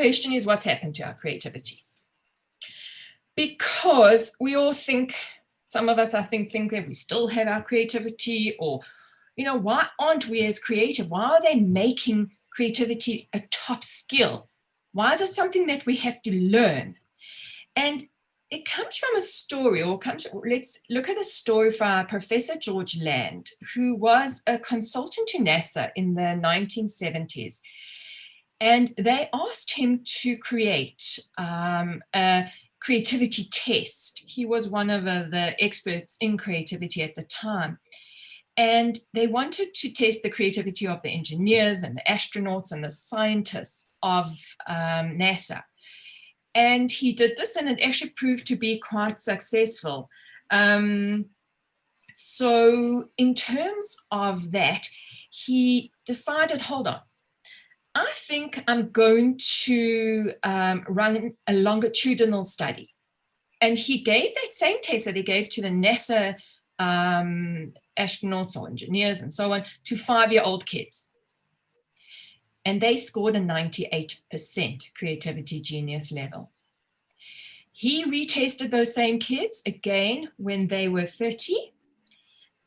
question is, what's happened to our creativity? Because we all think, some of us I think that we still have our creativity, or, why aren't we as creative? Why are they making creativity a top skill? Why is it something that we have to learn? And it comes from a story, let's look at a story from Professor George Land, who was a consultant to NASA in the 1970s. And they asked him to create a creativity test. He was one of the experts in creativity at the time. And they wanted to test the creativity of the engineers and the astronauts and the scientists of NASA. And he did this, and it actually proved to be quite successful. So in terms of that, he decided, hold on, I think I'm going to run a longitudinal study. And he gave that same test that he gave to the NASA astronauts or engineers and so on to 5-year-old kids. And they scored a 98% creativity genius level. He retested those same kids again when they were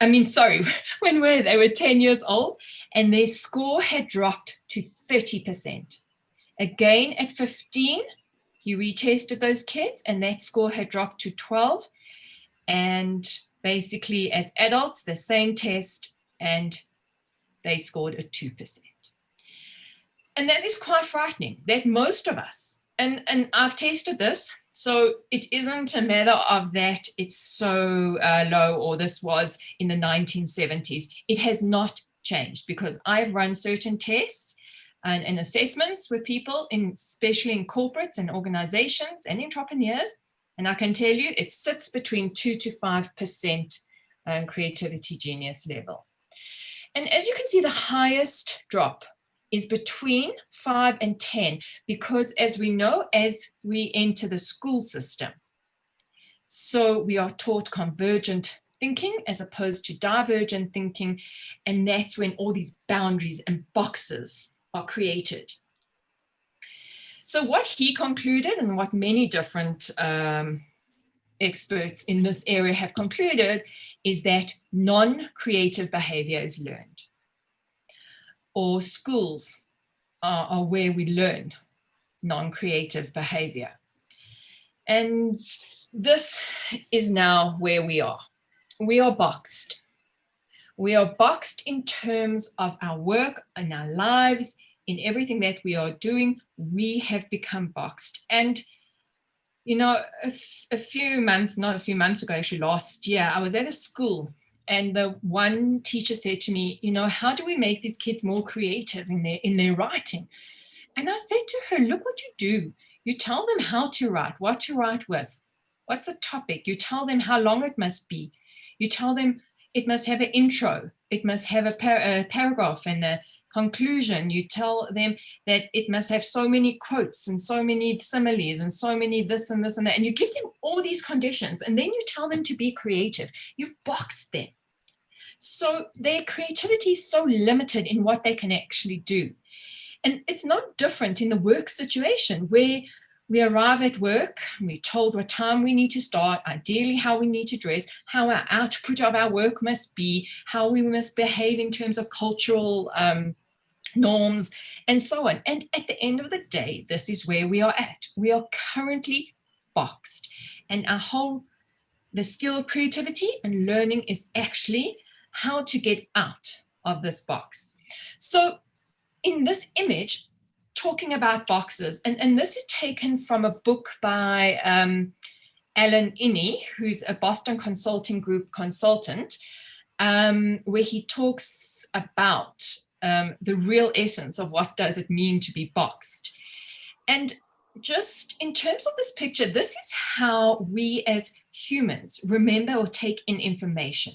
when they were 10 years old, and their score had dropped to 30%. Again, at 15, he retested those kids, and that score had dropped to 12. And basically, as adults, the same test, and they scored a 2%. And that is quite frightening, that most of us, and I've tested this, so it isn't a matter of that it's so low, or this was in the 1970s. It has not changed, because I've run certain tests and assessments with people, especially in corporates and organizations and entrepreneurs, and I can tell you it sits between 2 to 5% creativity genius level. And as you can see, the highest drop is between 5 and 10, because as we know, as we enter the school system, so we are taught convergent thinking as opposed to divergent thinking, and that's when all these boundaries and boxes are created. So what he concluded, and what many different experts in this area have concluded, is that non-creative behavior is learned. Or schools are where we learn non-creative behavior. And this is now where we are. We are boxed. We are boxed in terms of our work and our lives, in everything that we are doing. We have become boxed. And a few months ago, actually last year, I was at a school, and the one teacher said to me, how do we make these kids more creative in their writing? And I said to her, look what you do. You tell them how to write, what to write with, what's the topic. You tell them how long it must be. You tell them it must have an intro. It must have a paragraph and a conclusion. You tell them that it must have so many quotes and so many similes and so many this and this and that. And you give them all these conditions, and then you tell them to be creative. You've boxed them. So their creativity is so limited in what they can actually do. And it's not different in the work situation, where we arrive at work, we're told what time we need to start, ideally how we need to dress, how our output of our work must be, how we must behave in terms of cultural norms, and so on. And at the end of the day, this is where we are at. We are currently boxed. And the skill of creativity and learning is actually how to get out of this box. So in this image, talking about boxes, and this is taken from a book by Alan Inney, who's a Boston Consulting Group consultant, where he talks about the real essence of what does it mean to be boxed. And just in terms of this picture, this is how we as humans remember or take in information.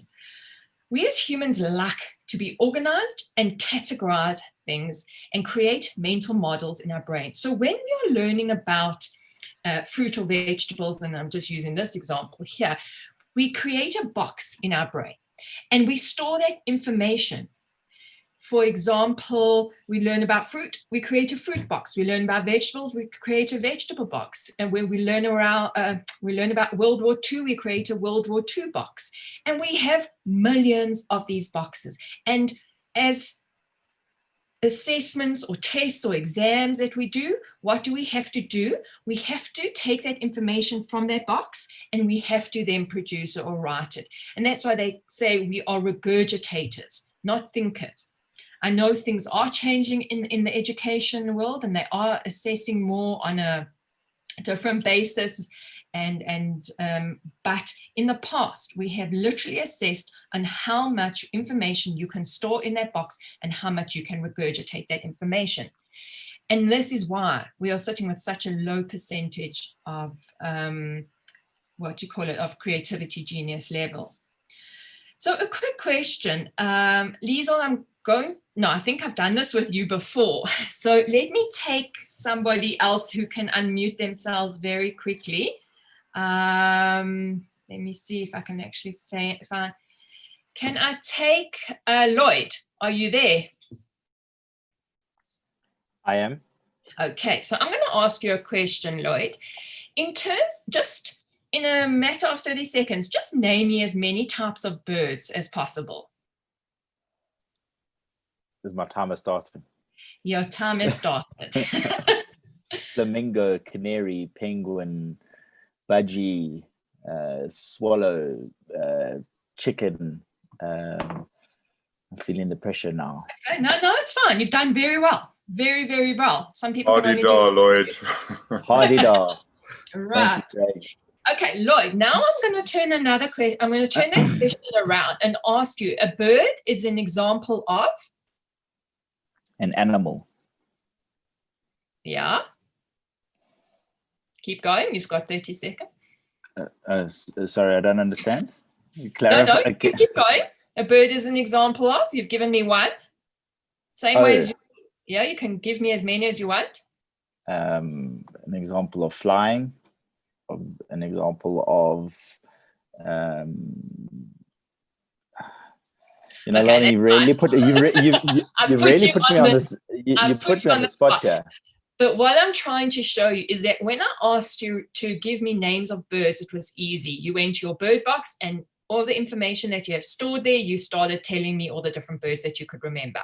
We as humans like to be organized and categorize things and create mental models in our brain. So when we are learning about fruit or vegetables, and I'm just using this example here, we create a box in our brain and we store that information For example, we learn about fruit, we create a fruit box. We learn about vegetables, we create a vegetable box. And when we learn about World War II, we create a World War II box. And we have millions of these boxes. And as assessments or tests or exams that we do, what do? We have to take that information from that box and we have to then produce it or write it. And that's why they say we are regurgitators, not thinkers. I know things are changing in the education world, and they are assessing more on a different basis. But in the past, we have literally assessed on how much information you can store in that box and how much you can regurgitate that information. And this is why we are sitting with such a low percentage of of creativity genius level. So a quick question, Liesel, I think I've done this with you before. So let me take somebody else who can unmute themselves very quickly. Let me see if I can actually find. Can I take Lloyd? Are you there? I am. Okay, so I'm going to ask you a question, Lloyd. Just in a matter of 30 seconds, just name me as many types of birds as possible. Is my timer started? Your time is started. Flamingo, canary, penguin, budgie, swallow, chicken. I'm feeling the pressure now. Okay, no, it's fine. You've done very well. Very, very well. Some people Hardy da, Lloyd. Hardy da. Right. Thank you, Craig. Okay, Lloyd, now I'm going to turn that question around and ask you, a bird is an example of? An animal. Yeah. Keep going. You've got 30 seconds. Sorry, I don't understand. No, keep going. A bird is an example of? You've given me one. Same way as you. Yeah, you can give me as many as you want. An example of flying. An example of Lonnie, you really put me on this. You put me on the spot here. But what I'm trying to show you is that when I asked you to give me names of birds, it was easy. You went to your bird box and all the information that you have stored there, you started telling me all the different birds that you could remember.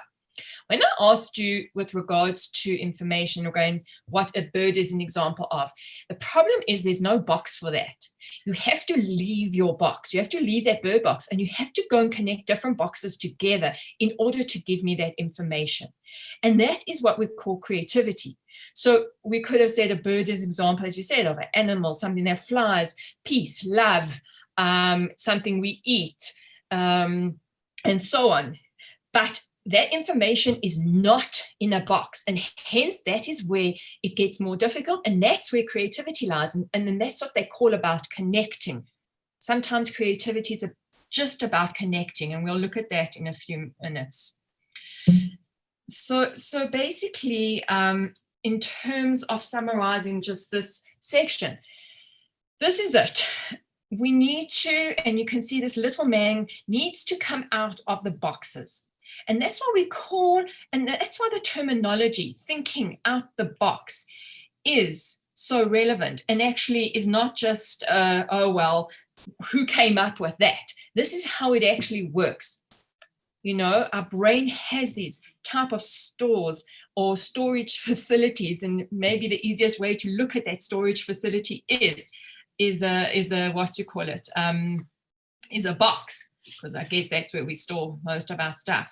When I asked you with regards to information regarding what a bird is an example of, the problem is there's no box for that. You have to leave your box. You have to leave that bird box and you have to go and connect different boxes together in order to give me that information. And that is what we call creativity. So we could have said a bird is an example, as you said, of an animal, something that flies, peace, love, something we eat, and so on. But that information is not in a box, and hence that is where it gets more difficult, and that's where creativity lies, and then that's what they call about connecting. Sometimes creativity is just about connecting, and we'll look at that in a few minutes. So basically, in terms of summarizing just this section, this is it. We need to, and you can see this little man needs to come out of the boxes. And that's what we call, and that's why the terminology, thinking out the box, is so relevant and actually is not just, who came up with that? This is how it actually works. Our brain has these type of stores or storage facilities, and maybe the easiest way to look at that storage facility is a box, because I guess that's where we store most of our stuff.